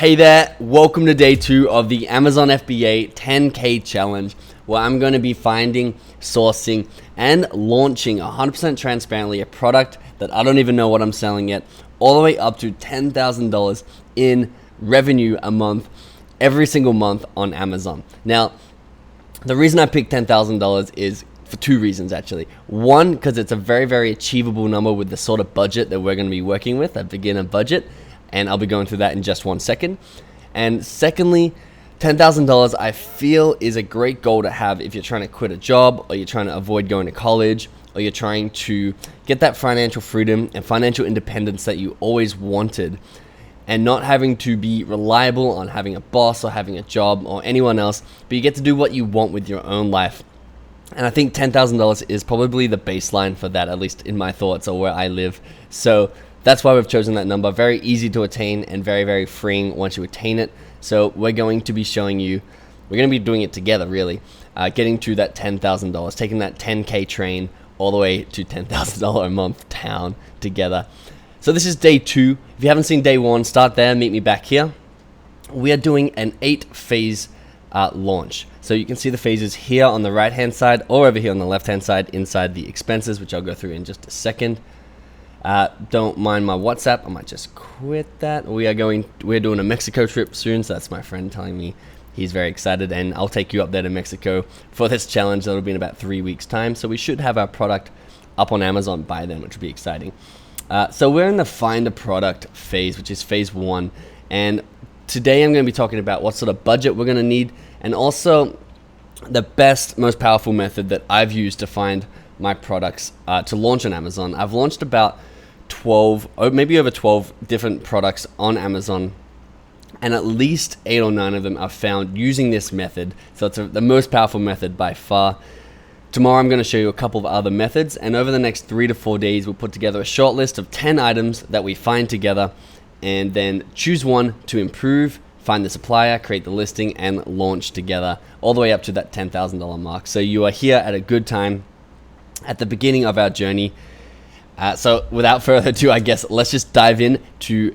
Hey there, welcome to day 2 of the Amazon FBA 10K challenge, where I'm going to be finding, sourcing, and launching 100% transparently a product that I don't even know what I'm selling yet, all the way up to $10,000 in revenue a month, every single month on Amazon. Now, the reason I picked $10,000 is for 2 reasons actually. One, because it's a very, very achievable number with the sort of budget that we're going to be working with, a beginner budget. And I'll be going through that in just 1 second. And secondly, $10,000 I feel is a great goal to have if you're trying to quit a job, or you're trying to avoid going to college, or you're trying to get that financial freedom and financial independence that you always wanted, and not having to be reliable on having a boss or having a job or anyone else, but you get to do what you want with your own life. And I think $10,000 is probably the baseline for that, at least in my thoughts or where I live. So that's why we've chosen that number. Very easy to attain and very, very freeing once you attain it. So we're going to be showing you, we're going to be doing it together really, getting to that $10,000, taking that 10K train all the way to $10,000 a month town together. So this is day 2. If you haven't seen day 1, start there, meet me back here. We are doing an 8-phase launch. So you can see the phases here on the right hand side or over here on the left hand side inside the expenses, which I'll go through in just a second. Don't mind my WhatsApp. I might just quit that. We're doing a Mexico trip soon, so that's my friend telling me he's very excited, and I'll take you up there to Mexico for this challenge. That'll be in about 3 weeks time, so we should have our product up on Amazon by then, which will be exciting. So we're in the find a product phase, which is phase 1, and today I'm going to be talking about what sort of budget we're going to need, and also the best, most powerful method that I've used to find my products to launch on Amazon. I've launched about 12, or maybe over 12 different products on Amazon, and at least 8 or 9 of them are found using this method. So it's the most powerful method by far. Tomorrow I'm going to show you a couple of other methods, and over the next 3 to 4 days we'll put together a short list of 10 items that we find together, and then choose one to improve, find the supplier, create the listing, and launch together all the way up to that $10,000 mark. So you are here at a good time at the beginning of our journey. So without further ado, I guess let's just dive in to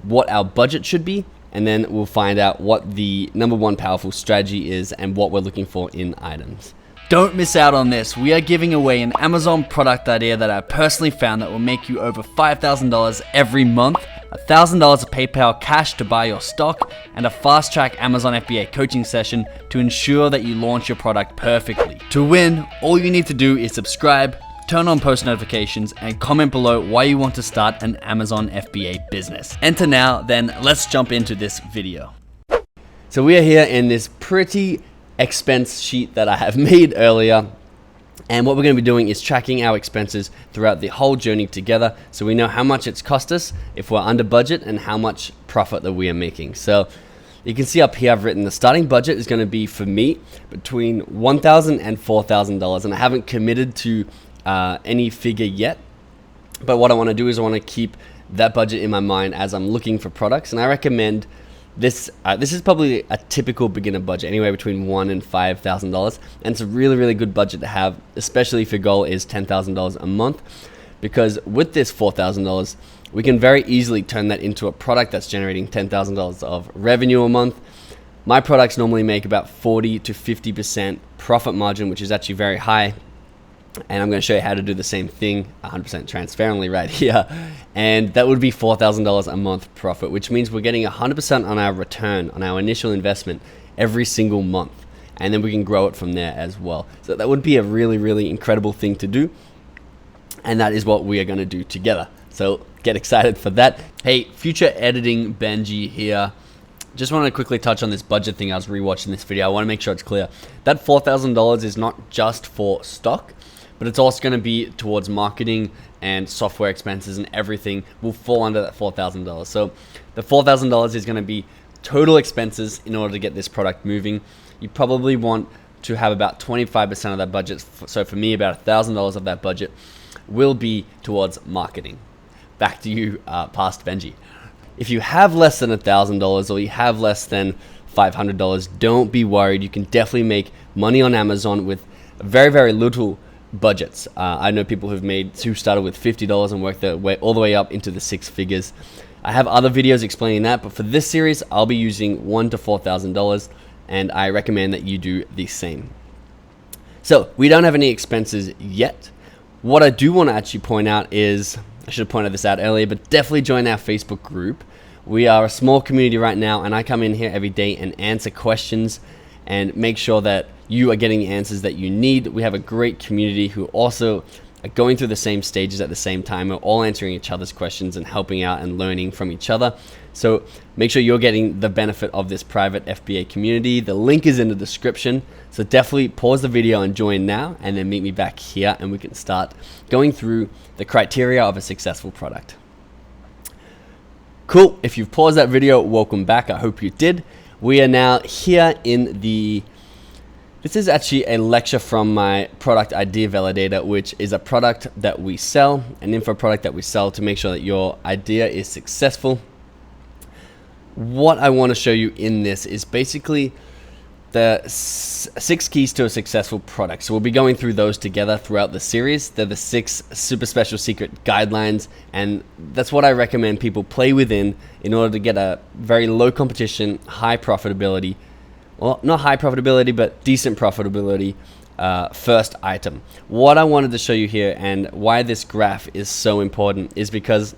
what our budget should be, and then we'll find out what the number 1 powerful strategy is and what we're looking for in items. Don't miss out on this. We are giving away an Amazon product idea that I personally found that will make you over $5,000 every month, $1,000 of PayPal cash to buy your stock, and a fast-track Amazon FBA coaching session to ensure that you launch your product perfectly. To win, all you need to do is subscribe, turn on post notifications, and comment below why you want to start an Amazon FBA business. Enter now, then let's jump into this video. So we are here in this pretty expense sheet that I have made earlier. And what we're going to be doing is tracking our expenses throughout the whole journey together, so we know how much it's cost us if we're under budget and how much profit that we are making. So you can see up here I've written the starting budget is going to be for me between $1,000 and $4,000, and I haven't committed to any figure yet. But what I want to do is I want to keep that budget in my mind as I'm looking for products, and I recommend this is probably a typical beginner budget, anywhere between $1,000 and $5,000, and it's a really, really good budget to have, especially if your goal is $10,000 a month, because with this $4,000, we can very easily turn that into a product that's generating $10,000 of revenue a month. My products normally make about 40 to 50% profit margin, which is actually very high. And I'm going to show you how to do the same thing 100% transparently right here. And that would be $4,000 a month profit, which means we're getting 100% on our return on our initial investment every single month. And then we can grow it from there as well. So that would be a really, really incredible thing to do. And that is what we are going to do together. So get excited for that. Hey, future editing Benji here. Just want to quickly touch on this budget thing. I was rewatching this video. I want to make sure it's clear. That $4,000 is not just for stock, but it's also going to be towards marketing and software expenses, and everything will fall under that $4,000. So the $4,000 is going to be total expenses in order to get this product moving. You probably want to have about 25% of that budget. So for me, about $1,000 of that budget will be towards marketing. Back to you, past Benji. If you have less than $1,000 or you have less than $500, don't be worried. You can definitely make money on Amazon with very, very little budgets. I know people who started with $50 and worked their way all the way up into the 6 figures. I have other videos explaining that, but for this series, I'll be using $1,000 to $4,000, and I recommend that you do the same. So we don't have any expenses yet. What I do want to actually point out is, I should have pointed this out earlier, but definitely join our Facebook group. We are a small community right now, and I come in here every day and answer questions and make sure that you are getting the answers that you need. We have a great community who also are going through the same stages at the same time. We're all answering each other's questions and helping out and learning from each other. So make sure you're getting the benefit of this private FBA community. The link is in the description. So definitely pause the video and join now, and then meet me back here and we can start going through the criteria of a successful product. Cool. If you've paused that video, welcome back. I hope you did. We are now here in this is actually a lecture from my product idea validator, which is a product that we sell, an info product that we sell to make sure that your idea is successful. What I want to show you in this is basically the 6 keys to a successful product. So we'll be going through those together throughout the series. They're the 6 super special secret guidelines, and that's what I recommend people play within in order to get a very low competition, high profitability, well, not high profitability, but decent profitability first item. What I wanted to show you here and why this graph is so important is because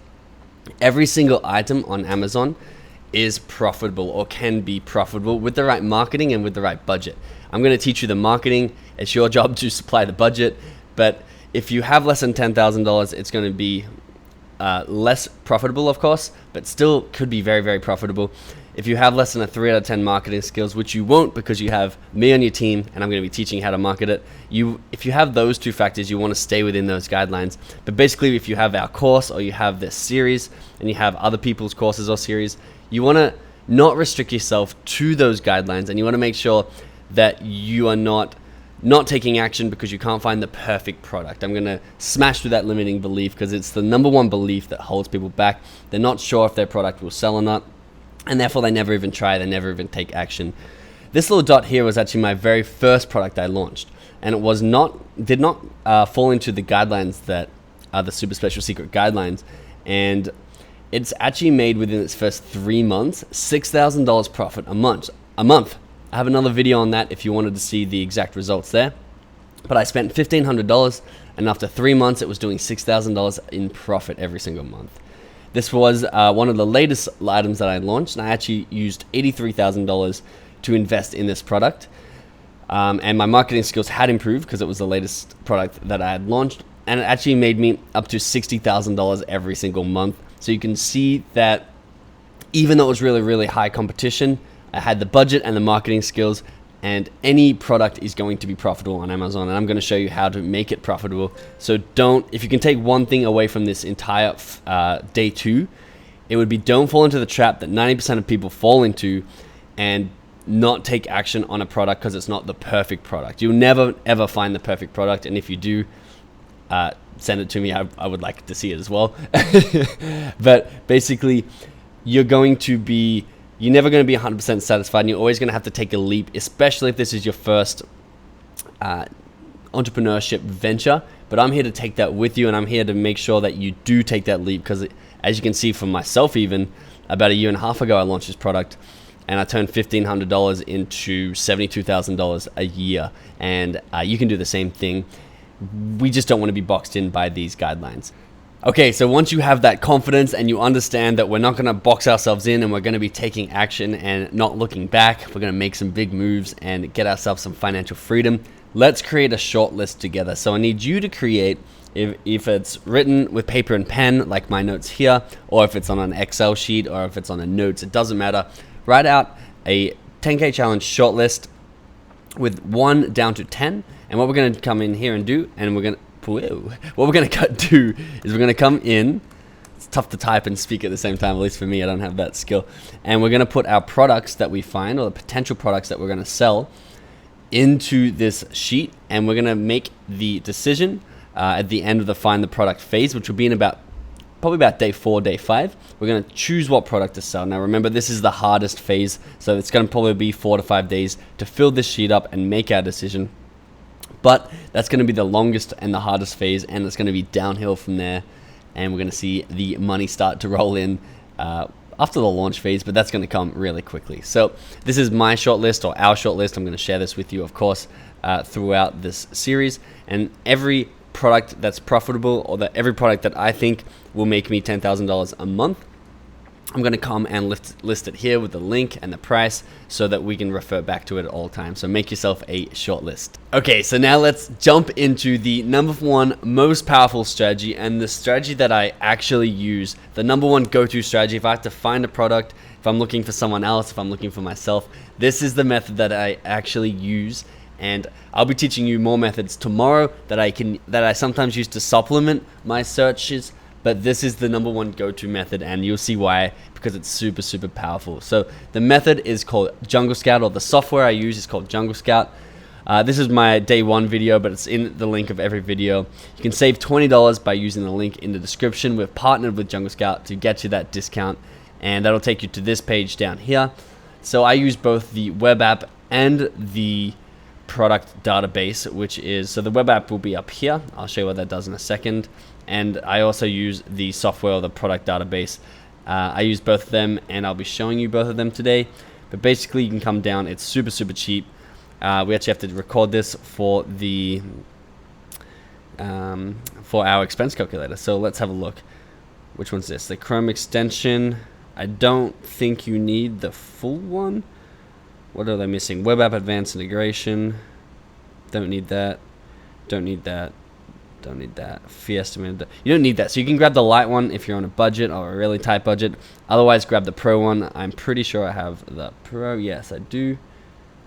every single item on Amazon is profitable or can be profitable with the right marketing and with the right budget. I'm going to teach you the marketing. It's your job to supply the budget. But if you have less than $10,000, it's going to be less profitable, of course, but still could be very, very profitable. If you have less than a 3 out of 10 marketing skills, which you won't because you have me on your team and I'm going to be teaching you how to market it. If you have those 2 factors, you want to stay within those guidelines. But basically, if you have our course or you have this series and you have other people's courses or series, you want to not restrict yourself to those guidelines, and you want to make sure that you are not taking action because you can't find the perfect product. I'm going to smash through that limiting belief because it's the #1 belief that holds people back. They're not sure if their product will sell or not, and therefore they never even try, they never even take action. This little dot here was actually my very first product I launched, and it did not fall into the guidelines that are the super special secret guidelines, and it's actually made within its first 3 months, $6,000 profit a month. I have another video on that if you wanted to see the exact results there. But I spent $1,500, and after 3 months, it was doing $6,000 in profit every single month. This was one of the latest items that I launched, and I actually used $83,000 to invest in this product. And my marketing skills had improved because it was the latest product that I had launched, and it actually made me up to $60,000 every single month. So you can see that even though it was really, really high competition, I had the budget and the marketing skills, and any product is going to be profitable on Amazon, and I'm going to show you how to make it profitable. So if you can take one thing away from this entire day 2, it would be don't fall into the trap that 90% of people fall into and not take action on a product because it's not the perfect product. You'll never, ever find the perfect product, and if you do, send it to me. I would like to see it as well. But basically, you're never going to be 100% satisfied, and you're always going to have to take a leap, especially if this is your first entrepreneurship venture. But I'm here to take that with you, and I'm here to make sure that you do take that leap because, as you can see from myself, even about 1.5 years ago, I launched this product, and I turned $1,500 into $72,000 a year, and you can do the same thing. We just don't want to be boxed in by these guidelines. Okay, so once you have that confidence and you understand that we're not going to box ourselves in and we're going to be taking action and not looking back, we're going to make some big moves and get ourselves some financial freedom, let's create a short list together. So I need you to create, if it's written with paper and pen, like my notes here, or if it's on an Excel sheet, or if it's on a notes, it doesn't matter. Write out a 10K challenge short list with 1 down to 10. And what we're going to come in here and do, and what we're going to do is we're going to come in. It's tough to type and speak at the same time, at least for me, I don't have that skill. And we're going to put our products that we find, or the potential products that we're going to sell, into this sheet, and we're going to make the decision at the end of the find the product phase, which will be in probably about day 4, day 5. We're going to choose what product to sell. Now remember, this is the hardest phase, so it's going to probably be 4 to 5 days to fill this sheet up and make our decision. But that's going to be the longest and the hardest phase, and it's going to be downhill from there, and we're going to see the money start to roll in after the launch phase, but that's going to come really quickly. So this is my shortlist, or our shortlist. I'm going to share this with you, of course, throughout this series. And every product that's profitable, or every product that I think will make me $10,000 a month, I'm going to come and list it here with the link and the price so that we can refer back to it at all times. So make yourself a shortlist. Okay, so now let's jump into the number one most powerful strategy, and the strategy that I actually use, the number one go-to strategy. If I have to find a product, if I'm looking for someone else, if I'm looking for myself, this is the method that I actually use. And I'll be teaching you more methods tomorrow that I sometimes use to supplement my searches. But this is the number one go-to method, and you'll see why, because it's super, super powerful. So the method is called Jungle Scout, or the software I use is called Jungle Scout. This is my day one video, but it's in the link of every video. You can save $20 by using the link in the description. We've partnered with Jungle Scout to get you that discount, and that'll take you to this page down here. So I use both the web app and the product database, which is, so the web app will be up here. I'll show you what that does in a second. And I also use the software, or the product database. I use both of them, and I'll be showing you both of them today. But basically, you can come down. It's super, super cheap. We actually have to record this for the for our expense calculator. So let's have a look. Which one's this? The Chrome extension. I don't think you need the full one. What are they missing? Web app advanced integration. Don't need that. Don't need that. Don't need that. Fee estimate. You don't need that. So you can grab the light one if you're on a budget, or a really tight budget. Otherwise, grab the pro one. I'm pretty sure I have the pro. Yes, I do.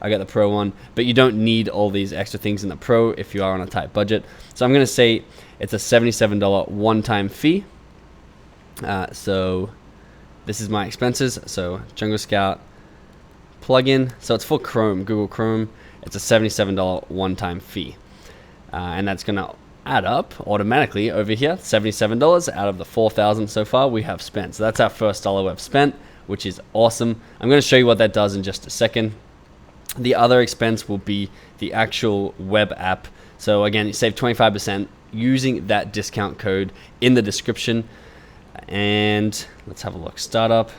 I got the pro one. But you don't need all these extra things in the pro if you are on a tight budget. So I'm going to say it's a $77 one-time fee. So this is my expenses. So Jungle Scout plugin. So it's for Chrome, Google Chrome. It's a $77 one-time fee. And that's going to add up automatically over here. $77 out of the $4,000 so far we have spent. So that's our first dollar we've spent, which is awesome. I'm going to show you what that does in just a second. The other expense will be the actual web app. So again, you save 25% using that discount code in the description. And let's have a look. Startup.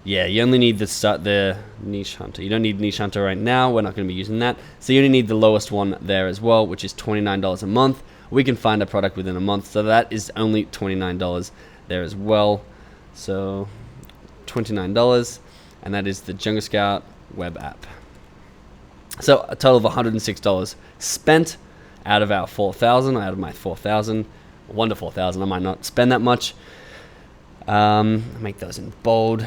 Yeah, you only need the Niche Hunter. You don't need Niche Hunter right now. We're not going to be using that. So you only need the lowest one there as well, which is $29 a month. We can find a product within a month. So that is only $29 there as well. So $29. And that is the Jungle Scout web app. So a total of $106 spent out of our 4,000, out of my 4,000. 1 to 4,000. I might not spend that much. Make those in bold.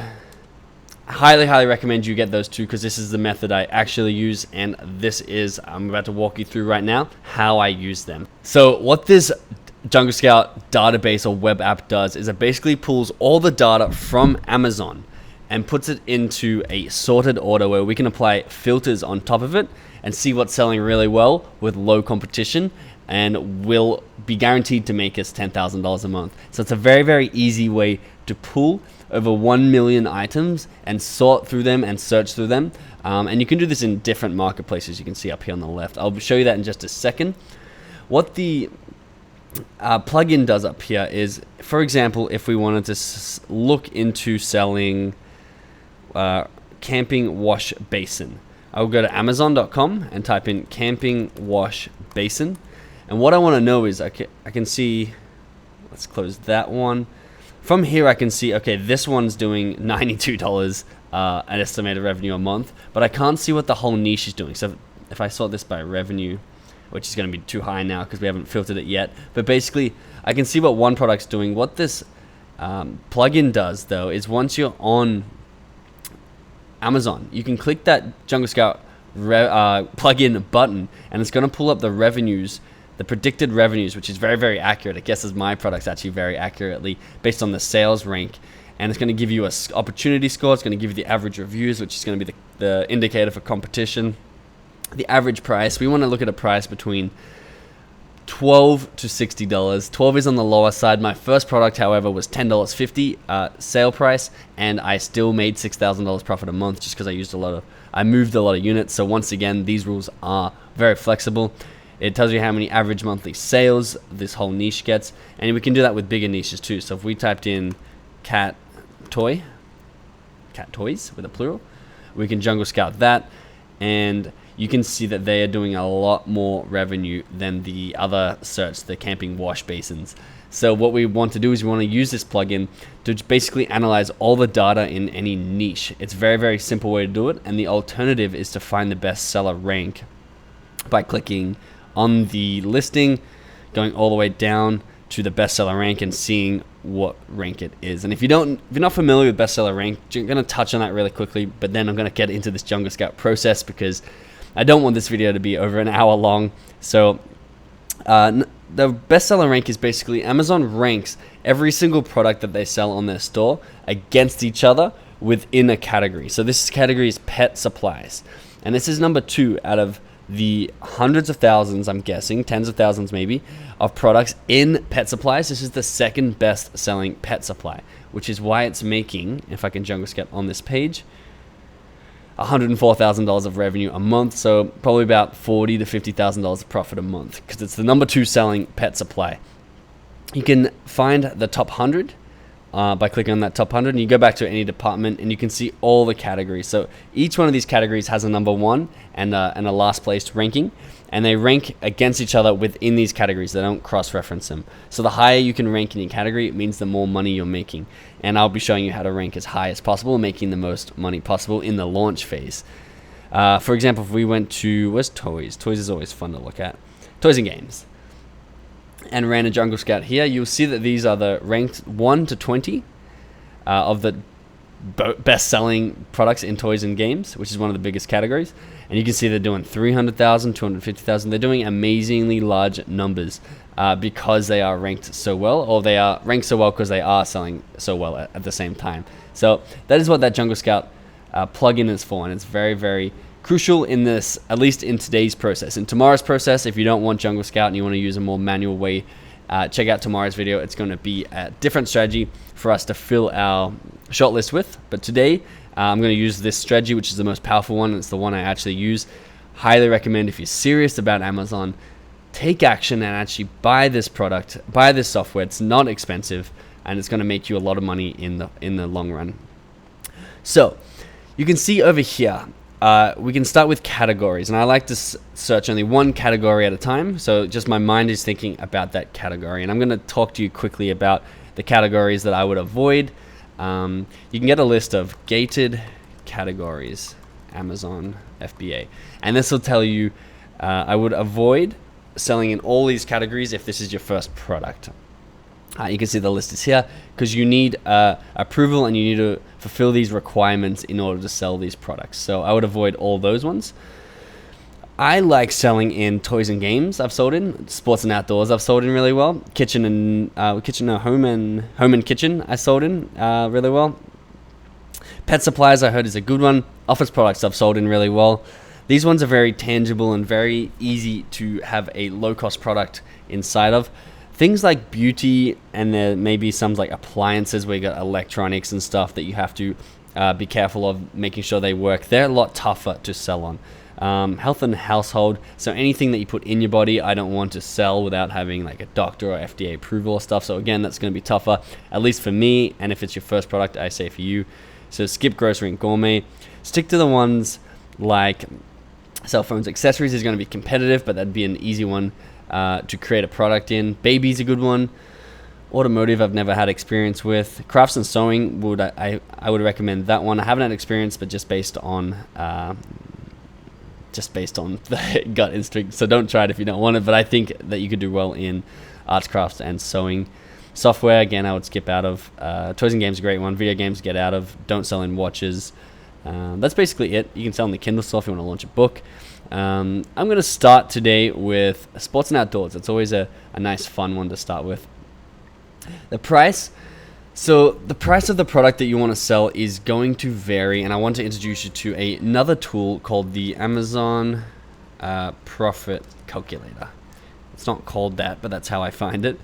Highly, highly recommend you get those two, because this is the method I actually use, and this is, I'm about to walk you through right now how I use them. So what this Jungle Scout database or web app does is it basically pulls all the data from Amazon and puts it into a sorted order where we can apply filters on top of it and see what's selling really well with low competition, and will be guaranteed to make us $10,000 a month. So it's a very, very easy way to pull over 1 million items and sort through them and search through them. And you can do this in different marketplaces. You can see up here on the left. I'll show you that in just a second. What the plugin does up here is, for example, if we wanted to look into selling camping wash basin, I'll go to Amazon.com and type in camping wash basin. And what I want to know is I can see, let's close that one. From here I can see, okay, this one's doing $92 an estimated revenue a month, but I can't see what the whole niche is doing. So if I sort this by revenue, which is going to be too high now because we haven't filtered it yet, but basically I can see what one product's doing. What this plugin does though is, once you're on Amazon, you can click that Jungle Scout plugin button, and it's going to pull up the revenues, the predicted revenues, which is very, very accurate. It guesses my products actually very accurately based on the sales rank. And it's going to give you an opportunity score. It's going to give you the average reviews, which is going to be the indicator for competition. The average price, we want to look at a price between $12 to $60. 12 is on the lower side. My first product, however, was $10.50 sale price, and I still made $6,000 profit a month just because I moved a lot of units. So once again, these rules are very flexible. It tells you how many average monthly sales this whole niche gets, and we can do that with bigger niches too. So if we typed in cat toys with a plural. We can jungle scout that, and you can see that they are doing a lot more revenue than the other search, the camping wash basins. So what we want to do is we want to use this plugin to basically analyze all the data in any niche. It's a very, very simple way to do it, and the alternative is to find the bestseller rank by clicking on the listing, going all the way down to the bestseller rank and seeing what rank it is. And if you're not familiar with bestseller rank, I'm going to touch on that really quickly, but then I'm going to get into this Jungle Scout process because I don't want this video to be over an hour long. So the bestseller rank is basically Amazon ranks every single product that they sell on their store against each other within a category. So this category is pet supplies, and this is number 2 out of the hundreds of thousands, I'm guessing, tens of thousands maybe, of products in pet supplies. This is the second best selling pet supply, which is why it's making, if I can jungle scout on this page, $104,000 of revenue a month, so probably about $40,000 to $50,000 of profit a month, because it's the number 2 selling pet supply. You can find the top 100 by clicking on that top 100, and you go back to any department and you can see all the categories. So each one of these categories has a number 1 and a last place ranking, and they rank against each other within these categories. They don't cross-reference them. So the higher you can rank in your category, it means the more money you're making. And I'll be showing you how to rank as high as possible, making the most money possible in the launch phase. For example, if we went to, where's toys? Toys is always fun to look at. Toys and games. And ran a Jungle Scout here, you'll see that these are the ranked 1 to 20 of the best-selling products in toys and games, which is one of the biggest categories. And you can see they're doing 300,000, 250,000. They're doing amazingly large numbers because they are ranked so well, or they are ranked so well because they are selling so well at the same time. So that is what that Jungle Scout plugin is for, and it's very, very crucial in this, at least in today's process. In tomorrow's process, if you don't want Jungle Scout and you want to use a more manual way, check out tomorrow's video. It's going to be a different strategy for us to fill our shortlist with. But today, I'm going to use this strategy, which is the most powerful one. It's the one I actually use. Highly recommend, if you're serious about Amazon, take action and actually buy this product, buy this software. It's not expensive, and it's going to make you a lot of money in the long run. So you can see over here, we can start with categories, and I like to search only one category at a time, so just my mind is thinking about that category. And I'm going to talk to you quickly about the categories that I would avoid. You can get a list of gated categories, Amazon FBA, and this will tell you I would avoid selling in all these categories if this is your first product. You can see the list is here because you need approval and you need to fulfill these requirements in order to sell these products. So I would avoid all those ones. I like selling in toys and games. I've sold in sports and outdoors. I've sold in really well. Home and kitchen. I sold in really well. Pet supplies I heard is a good one. Office products I've sold in really well. These ones are very tangible and very easy to have a low-cost product inside of. Things like beauty, and there may be some like appliances where you got electronics and stuff that you have to be careful of making sure they work. They're a lot tougher to sell on. Health and household, so anything that you put in your body, I don't want to sell without having like a doctor or FDA approval or stuff. So again, that's going to be tougher, at least for me. And if it's your first product, I say for you. So skip grocery and gourmet. Stick to the ones like cell phones, accessories is going to be competitive, but that'd be an easy one to create a product in. Baby's a good one. Automotive I've never had experience with. Crafts and sewing I would recommend that one. I haven't had experience, but just based on the gut instinct. So don't try it if you don't want it, but I think that you could do well in arts, crafts, and sewing. Software, again, I would skip out of. Toys and games, a great one. Video games, get out of. Don't sell in watches. That's basically it. You can sell in the Kindle store if you want to launch a book. I'm going to start today with sports and outdoors. It's always a nice, fun one to start with. The price. So the price of the product that you want to sell is going to vary, and I want to introduce you to another tool called the Amazon Profit Calculator. It's not called that, but that's how I find it.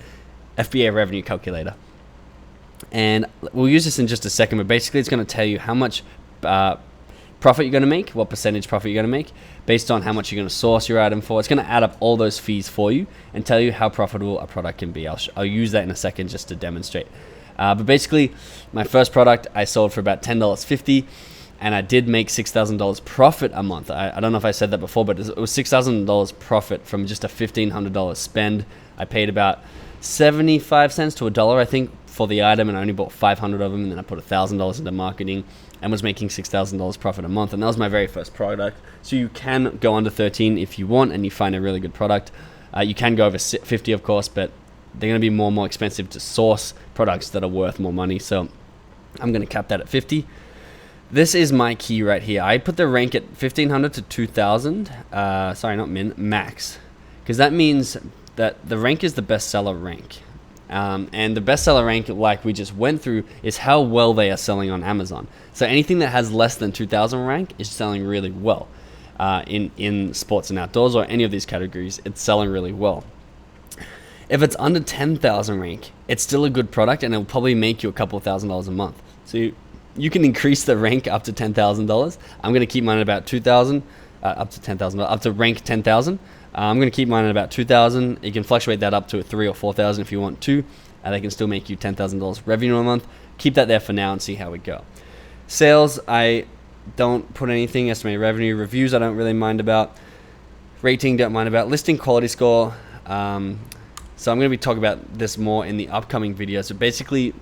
FBA Revenue Calculator. And we'll use this in just a second, but basically it's going to tell you how much profit you're going to make, what percentage profit you're going to make, based on how much you're going to source your item for. It's going to add up all those fees for you and tell you how profitable a product can be. I'll use that in a second just to demonstrate. But basically, my first product I sold for about $10.50, and I did make $6,000 profit a month. I don't know if I said that before, but it was $6,000 profit from just a $1,500 spend. I paid about 75 cents to $1, I think, for the item, and I only bought 500 of them, and then I put $1,000 into marketing and was making $6,000 profit a month. And that was my very first product. So you can go under 13 if you want and you find a really good product. You can go over 50, of course, but they're going to be more and more expensive to source products that are worth more money. So I'm going to cap that at 50. This is my key right here. I put the rank at 1,500 to 2,000. Sorry, not max. Because that means that the rank is the bestseller rank. And the bestseller rank, like we just went through, is how well they are selling on Amazon. So anything that has less than 2,000 rank is selling really well. In sports and outdoors or any of these categories, it's selling really well. If it's under 10,000 rank, it's still a good product and it'll probably make you a couple of $1,000s a month. So you can increase the rank up to $10,000. I'm going to keep mine at about 2,000, up to $10,000, up to rank 10,000. I'm going to keep mine at about 2,000. You can fluctuate that up to 3,000 or 4,000 if you want to. They can still make you $10,000 revenue a month. Keep that there for now and see how we go. Sales, I don't put anything. Estimated revenue. Reviews, I don't really mind about. Rating, don't mind about. Listing quality score. So I'm going to be talking about this more in the upcoming video. So basically,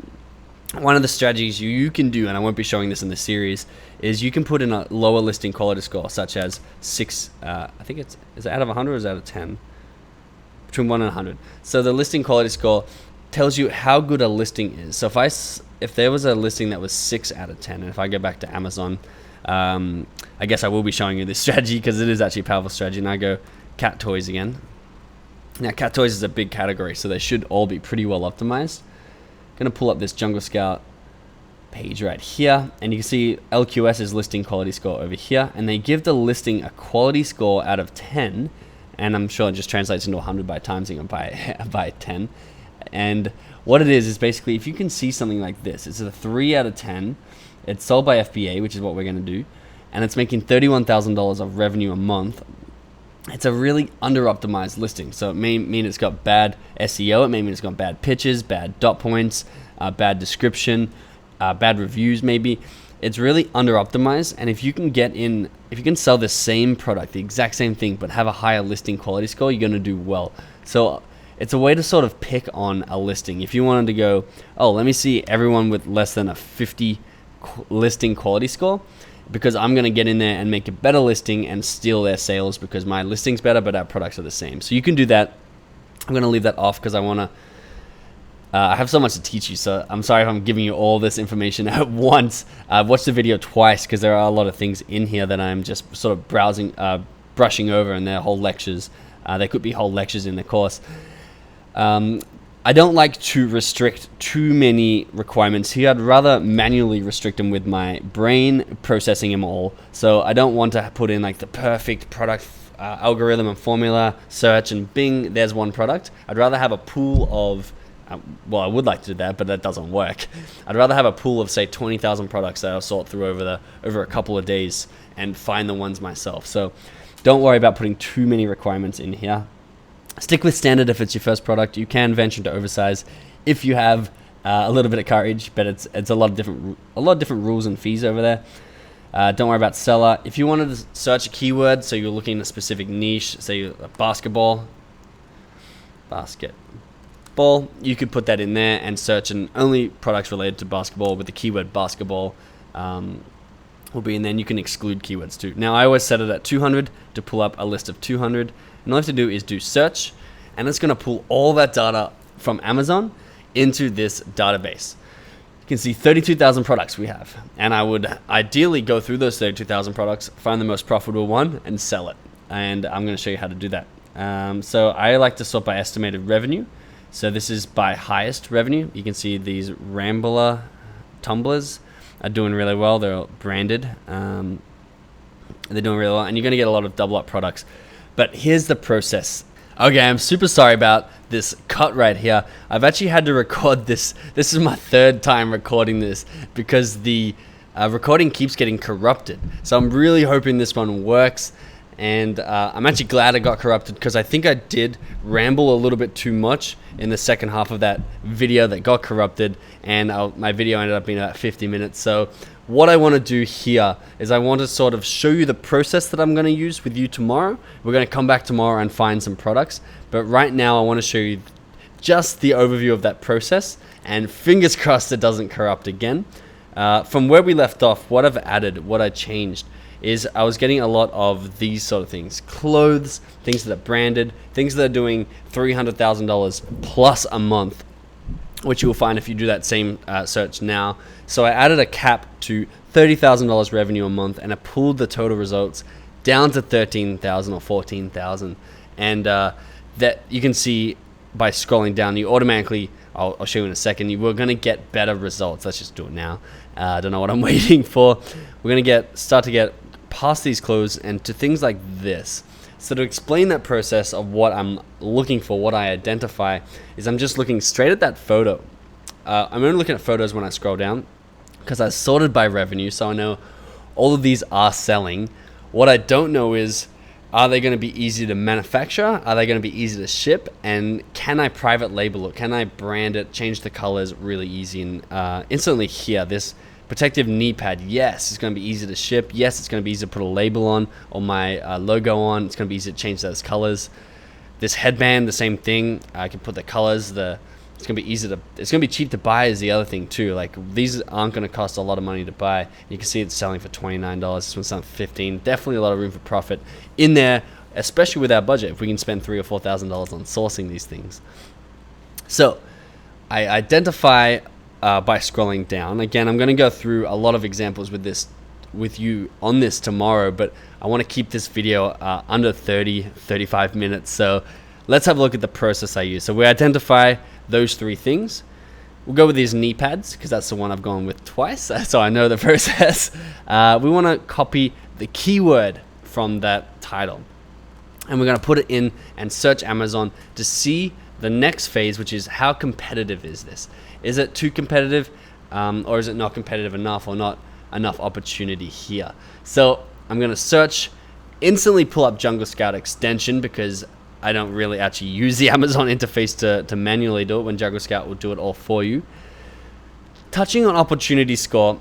one of the strategies you can do, and I won't be showing this in the series, is you can put in a lower listing quality score, such as 6. I think is it out of 100 or is it out of 10? Between 1 and 100. So the listing quality score tells you how good a listing is. So if there was a listing that was 6 out of 10, and if I go back to Amazon, I guess I will be showing you this strategy because it is actually a powerful strategy. And I go cat toys again. Now, cat toys is a big category, so they should all be pretty well optimized. Going to pull up this Jungle Scout page right here, and you can see LQS's listing quality score over here, and they give the listing a quality score out of 10, and I'm sure it just translates into 100 by timesing it by 10. And what it is basically, if you can see something like this, it's a 3 out of 10. It's sold by FBA, which is what we're going to do, and it's making $31,000 of revenue a month. It's a really under-optimized listing. So it may mean it's got bad SEO. It may mean it's got bad pitches, bad dot points, bad description, bad reviews maybe. It's really under-optimized. And if you can sell the same product, the exact same thing, but have a higher listing quality score, you're going to do well. So it's a way to sort of pick on a listing. If you wanted to go, oh, let me see everyone with less than a 50 listing quality score, because I'm going to get in there and make a better listing and steal their sales because my listing's better, but our products are the same. So you can do that. I'm going to leave that off because I have so much to teach you. So I'm sorry if I'm giving you all this information at once. Watch the video twice because there are a lot of things in here that I'm just sort of brushing over, and they're whole lectures. There could be whole lectures in the course. I don't like to restrict too many requirements here. I'd rather manually restrict them with my brain processing them all. So I don't want to put in like the perfect product algorithm and formula, search and bing, there's one product. I'd rather have a pool of, well, I would like to do that, but that doesn't work. I'd rather have a pool of say 20,000 products that I'll sort through over a couple of days and find the ones myself. So don't worry about putting too many requirements in here. Stick with standard if it's your first product. You can venture into oversize if you have a little bit of courage, but it's a lot of different rules and fees over there. Don't worry about seller. If you wanted to search a keyword, so you're looking at a specific niche, say basketball, you could put that in there and search, and only products related to basketball with the keyword basketball will be in there. And you can exclude keywords too. Now I always set it at 200 to pull up a list of 200. And all you have to do is do search, and it's going to pull all that data from Amazon into this database. You can see 32,000 products we have, and I would ideally go through those 32,000 products, find the most profitable one, and sell it. And I'm going to show you how to do that. So I like to sort by estimated revenue. So this is by highest revenue. You can see these Rambler tumblers are doing really well. They're branded. They're doing really well, and you're going to get a lot of double up products. But here's the process. Okay, I'm super sorry about this cut right here. I've actually had to record this. This is my third time recording this because the recording keeps getting corrupted. So I'm really hoping this one works. And I'm actually glad I got corrupted, because I think I did ramble a little bit too much in the second half of that video that got corrupted, and my video ended up being about 50 minutes. So what I want to do here is I want to sort of show you the process that I'm going to use with you tomorrow. We're going to come back tomorrow and find some products, but right now I want to show you just the overview of that process, and fingers crossed it doesn't corrupt again. From where we left off, what I've added, what I changed, is I was getting a lot of these sort of things: clothes, things that are branded, things that are doing $300,000 plus a month, which you will find if you do that same search now. So I added a cap to $30,000 revenue a month, and I pulled the total results down to 13,000 or 14,000. And that you can see by scrolling down, you automatically, I'll show you in a second, you were going to get better results. Let's just do it now. I don't know what I'm waiting for. We're going to start to get past these clothes and to things like this. So to explain that process of what I'm looking for, what I identify, is I'm just looking straight at that photo. I'm only looking at photos when I scroll down, because I sorted by revenue, so I know all of these are selling. What I don't know is, are they going to be easy to manufacture? Are they going to be easy to ship? And can I private label it? Can I brand it, change the colors really easy? And instantly here, this protective knee pad, yes, it's going to be easy to ship. Yes, it's going to be easy to put a label on, or my logo on. It's going to be easy to change those colors. This headband, the same thing. I can put the colors. It's going to be it's going to be cheap to buy is the other thing too. Like, these aren't going to cost a lot of money to buy. You can see it's selling for $29. This one's selling for $15. Definitely a lot of room for profit in there, especially with our budget. If we can spend $3,000 or $4,000 on sourcing these things. So I identify by scrolling down. Again, I'm going to go through a lot of examples with you on this tomorrow, but I want to keep this video under 35 minutes. So let's have a look at the process I use. So we identify those three things. We'll go with these knee pads, because that's the one I've gone with twice, so I know the process. We want to copy the keyword from that title, and we're going to put it in and search Amazon to see the next phase, which is how competitive is this? Is it too competitive, or is it not competitive enough, or not enough opportunity here? So I'm going to search, instantly pull up Jungle Scout extension, because I don't really actually use the Amazon interface to manually do it, when Jungle Scout will do it all for you. Touching on opportunity score,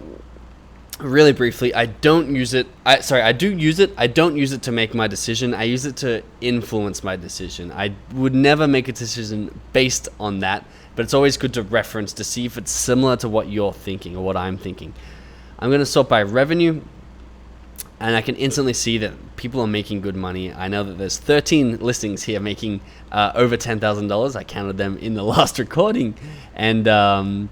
really briefly, I don't use it. I do use it. I don't use it to make my decision. I use it to influence my decision. I would never make a decision based on that, but it's always good to reference to see if it's similar to what you're thinking or what I'm thinking. I'm going to sort by revenue, and I can instantly see that people are making good money. I know that there's 13 listings here making over $10,000. I counted them in the last recording, and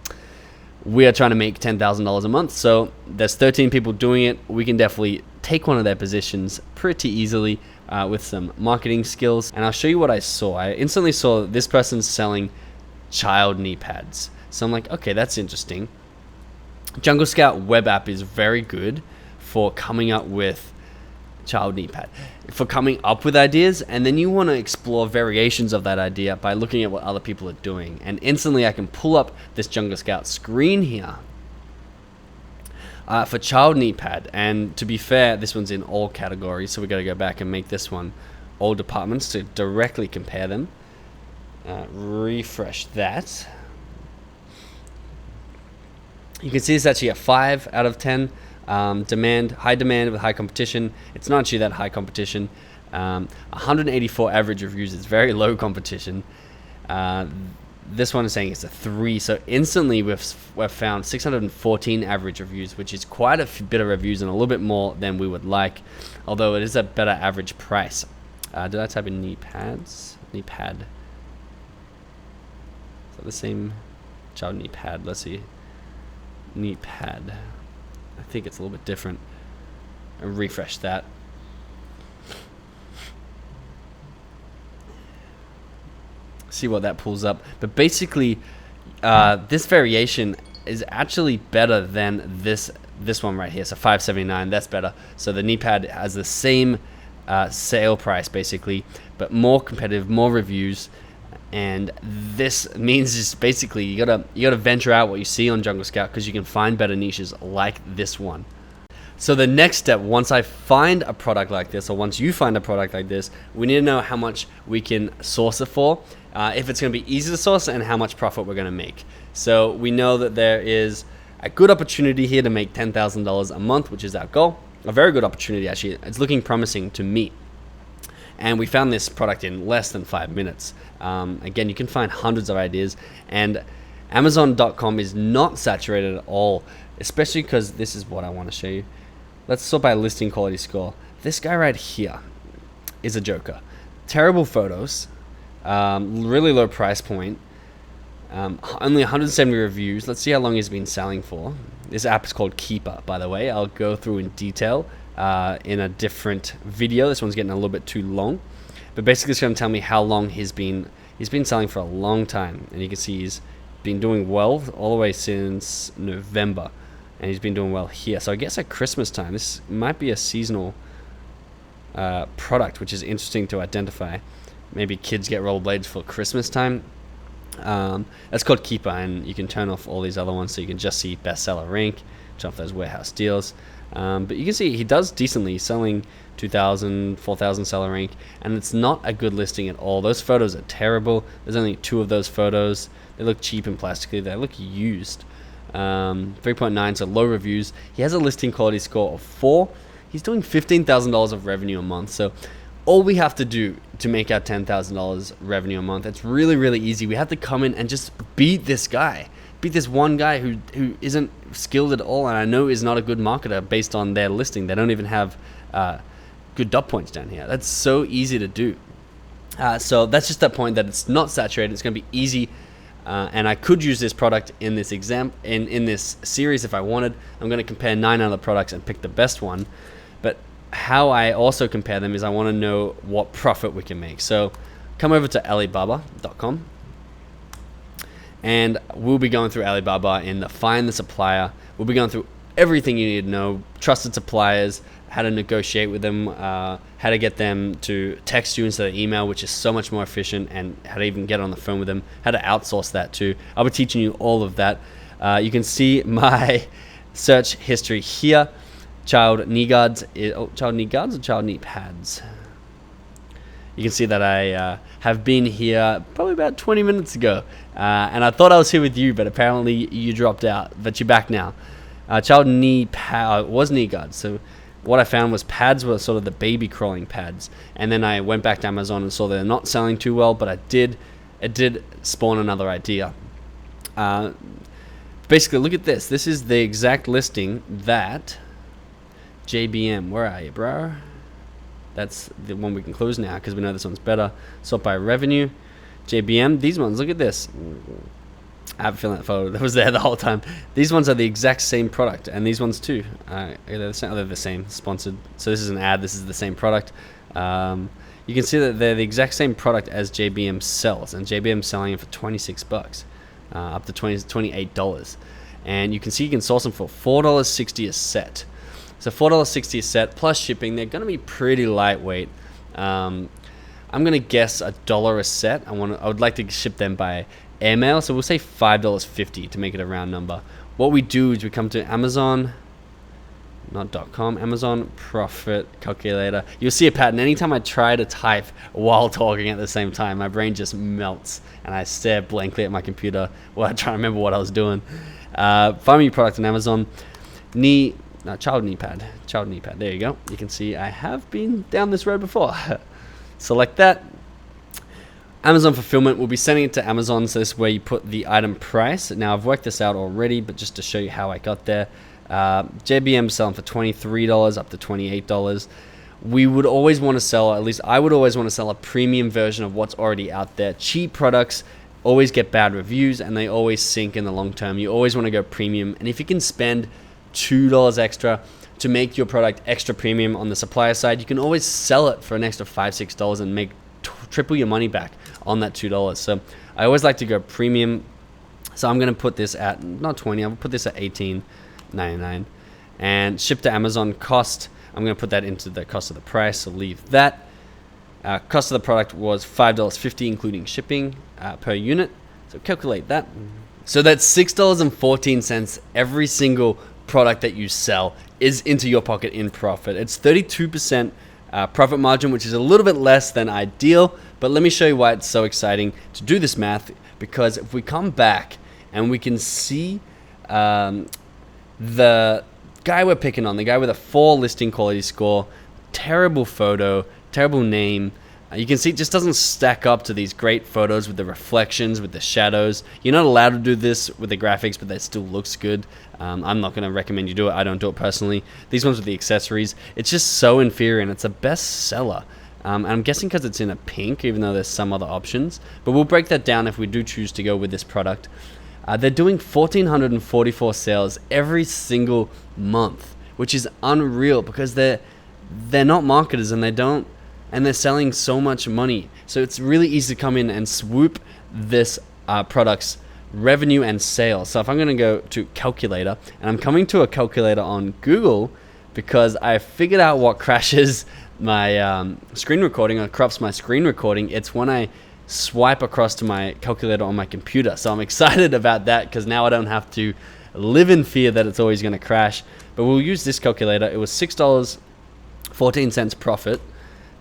we are trying to make $10,000 a month. So there's 13 people doing it. We can definitely take one of their positions pretty easily with some marketing skills. And I'll show you what I saw. I instantly saw that this person's selling child knee pads. So I'm like, okay, that's interesting. Jungle Scout web app is very good for coming up with child knee pad, for coming up with ideas, and then you want to explore variations of that idea by looking at what other people are doing. And instantly I can pull up this Jungle Scout screen here for child knee pad. And to be fair, this one's in all categories, so we got to go back and make this one all departments to directly compare them. Refresh that. You can see it's actually a 5 out of 10. High demand with high competition. It's not actually that high competition. 184 average reviews is very low competition. This one is saying it's a 3. So instantly we've found 614 average reviews, which is quite a bit of reviews and a little bit more than we would like, although it is a better average price. Did I type in knee pads? Knee pad. Is that the same? Child knee pad. Let's see. Knee pad. I think it's a little bit different. I'll refresh that. See what that pulls up. But basically, this variation is actually better than this one right here. So $579, that's better. So the knee pad has the same sale price basically, but more competitive, more reviews. And this means just basically you gotta venture out what you see on Jungle Scout, because you can find better niches like this one. So the next step, once I find a product like this, or once you find a product like this, we need to know how much we can source it for, if it's going to be easy to source, and how much profit we're going to make. So we know that there is a good opportunity here to make $10,000 a month, which is our goal. A very good opportunity, actually. It's looking promising to me. And we found this product in less than 5 minutes. Again, you can find hundreds of ideas, and Amazon.com is not saturated at all, especially because this is what I want to show you. Let's sort by listing quality score. This guy right here is a joker. Terrible photos, really low price point, only 170 reviews. Let's see how long he's been selling for. This app is called Keeper, by the way. I'll go through in detail in a different video. This one's getting a little bit too long, but basically it's going to tell me how long he's been selling for a long time. And you can see he's been doing well all the way since November, and he's been doing well here. So I guess at Christmas time, this might be a seasonal product, which is interesting to identify. Maybe kids get rollerblades for Christmas time. That's called Keeper, and you can turn off all these other ones so you can just see bestseller rank, turn off those warehouse deals. But you can see he does decently. He's selling 2,000, 4,000 seller rank, and it's not a good listing at all. Those photos are terrible. There's only 2 of those photos. They look cheap and plasticky. They look used. 3.9, so low reviews. He has a listing quality score of 4. He's doing $15,000 of revenue a month. So all we have to do to make our $10,000 revenue a month, it's really, really easy. We have to come in and just beat this guy. Beat this one guy who isn't skilled at all, and I know is not a good marketer based on their listing. They don't even have good dot points down here. That's so easy to do. So that's just that point that it's not saturated. It's going to be easy, and I could use this product in this in this series if I wanted. I'm going to compare 9 other products and pick the best one. But how I also compare them is I want to know what profit we can make. So come over to Alibaba.com. And we'll be going through Alibaba in the find the supplier. We'll be going through everything you need to know, trusted suppliers, how to negotiate with them, how to get them to text you instead of email, which is so much more efficient, and how to even get on the phone with them, how to outsource that too. I'll be teaching you all of that. You can see my search history here. Child knee guards or child knee pads. You can see that I have been here probably about 20 minutes ago. And I thought I was here with you, but apparently you dropped out. But you're back now. Child knee pad was knee guards. So what I found was pads were sort of the baby crawling pads. And then I went back to Amazon and saw they're not selling too well, but it did spawn another idea. Basically, look at this. This is the exact listing that JBM, where are you, bro? That's the one we can close now because we know this one's better. Sort by revenue. JBM, these ones, look at this. I have a feeling that photo was there the whole time. These ones are the exact same product, and these ones too. They're the same, sponsored. So this is an ad, this is the same product. You can see that they're the exact same product as JBM sells, and JBM's selling it for $26, up to $28. And you can see you can source them for $4.60 a set. So $4.60 a set plus shipping. They're going to be pretty lightweight. I'm going to guess $1 a set. I would like to ship them by airmail, so we'll say $5.50 to make it a round number. What we do is we come to Amazon, not .com, Amazon Profit Calculator. You'll see a pattern. Anytime I try to type while talking at the same time, my brain just melts and I stare blankly at my computer while I try to remember what I was doing. Find me a product on Amazon. Child knee pad. There you go. You can see I have been down this road before. Select that. Amazon fulfillment, we'll be sending it to Amazon, so this is where you put the item price. Now I've worked this out already, but just to show you how I got there. JBM selling for $23 up to $28. We would always want to sell, at least I would always want to sell a premium version of what's already out there. Cheap products always get bad reviews and they always sink in the long term. You always want to go premium, and if you can spend $2 extra to make your product extra premium on the supplier side, you can always sell it for an extra $5, $6 and make triple your money back on that $2. So I always like to go premium. So I'm going to put this at not 20, I'll put this at $18.99. And ship to Amazon cost, I'm going to put that into the cost of the price, so leave that. Cost of the product was $5.50 including shipping per unit. So calculate that. So that's $6.14 every single product that you sell is into your pocket in profit. It's 32% profit margin, which is a little bit less than ideal, but let me show you why it's so exciting to do this math, because if we come back and we can see the guy we're picking on, the guy with a 4 listing quality score, terrible photo, terrible name. You can see it just doesn't stack up to these great photos with the reflections, with the shadows. You're not allowed to do this with the graphics, but that still looks good. I'm not going to recommend you do it. I don't do it personally. These ones with the accessories, it's just so inferior, and it's a bestseller. And I'm guessing because it's in a pink, even though there's some other options. But we'll break that down if we do choose to go with this product. They're doing 1,444 sales every single month, which is unreal because they're not marketers and they're selling so much money. So it's really easy to come in and swoop this product's revenue and sales. So if I'm going to go to calculator, and I'm coming to a calculator on Google because I figured out what crashes my screen recording or corrupts my screen recording. It's when I swipe across to my calculator on my computer. So I'm excited about that because now I don't have to live in fear that it's always going to crash. But we'll use this calculator. It was $6.14 profit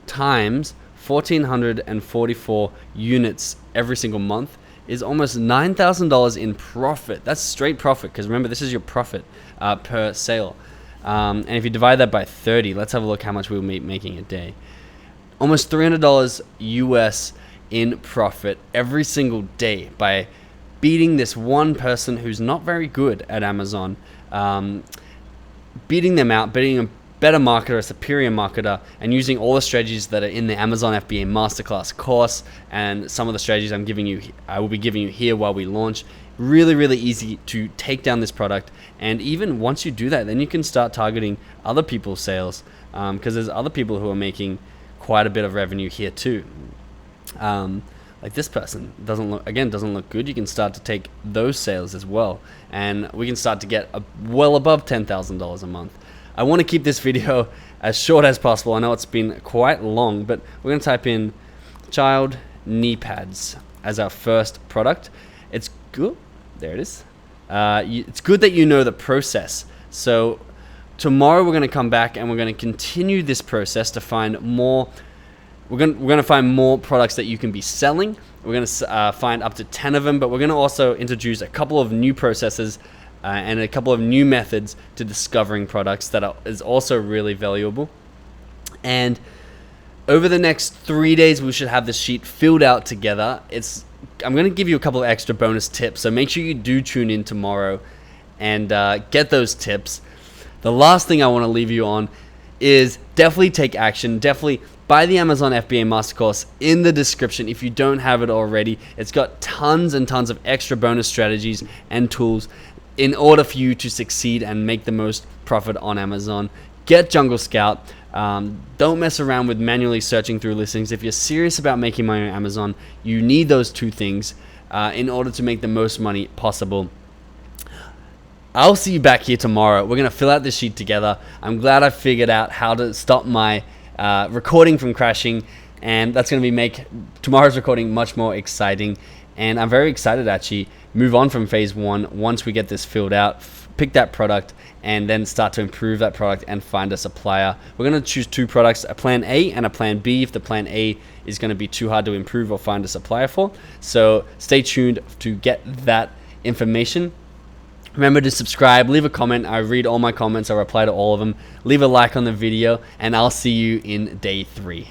times 1,444 units every single month is almost $9,000 in profit. That's straight profit, because remember, this is your profit per sale. And if you divide that by 30, let's have a look how much we'll be making a day. Almost $300 US in profit every single day by beating this one person who's not very good at Amazon, beating them out, beating a better marketer, a superior marketer, and using all the strategies that are in the Amazon FBA Masterclass course and some of the strategies I will be giving you here while we launch. Really, really easy to take down this product. And even once you do that, then you can start targeting other people's sales, because there's other people who are making quite a bit of revenue here too. Like this person doesn't look good. You can start to take those sales as well, and we can start to get well above $10,000 a month. I want to keep this video as short as possible. I know it's been quite long, but we're going to type in child knee pads as our first product. It's good. There it is. It's good that you know the process. So tomorrow we're going to come back and we're going to continue this process to find more. We're going to find more products that you can be selling. We're going to find up to 10 of them, but we're going to also introduce a couple of new processes and a couple of new methods to discovering products that is also really valuable. And over the next 3 days, we should have this sheet filled out together. I'm going to give you a couple of extra bonus tips, so make sure you do tune in tomorrow and get those tips. The last thing I want to leave you on is definitely take action. Definitely buy the Amazon FBA Mastercourse in the description if you don't have it already. It's got tons and tons of extra bonus strategies and tools in order for you to succeed and make the most profit on Amazon. Get Jungle Scout. Don't mess around with manually searching through listings. If you're serious about making money on Amazon, you need those two things in order to make the most money possible. I'll see you back here tomorrow. We're going to fill out this sheet together. I'm glad I figured out how to stop my recording from crashing, and that's going to make tomorrow's recording much more exciting. And I'm very excited to actually move on from phase 1 once we get this filled out, pick that product, and then start to improve that product and find a supplier. We're going to choose 2 products, a plan A and a plan B, if the plan A is going to be too hard to improve or find a supplier for. So stay tuned to get that information. Remember to subscribe, leave a comment. I read all my comments, I reply to all of them. Leave a like on the video, and I'll see you in day 3.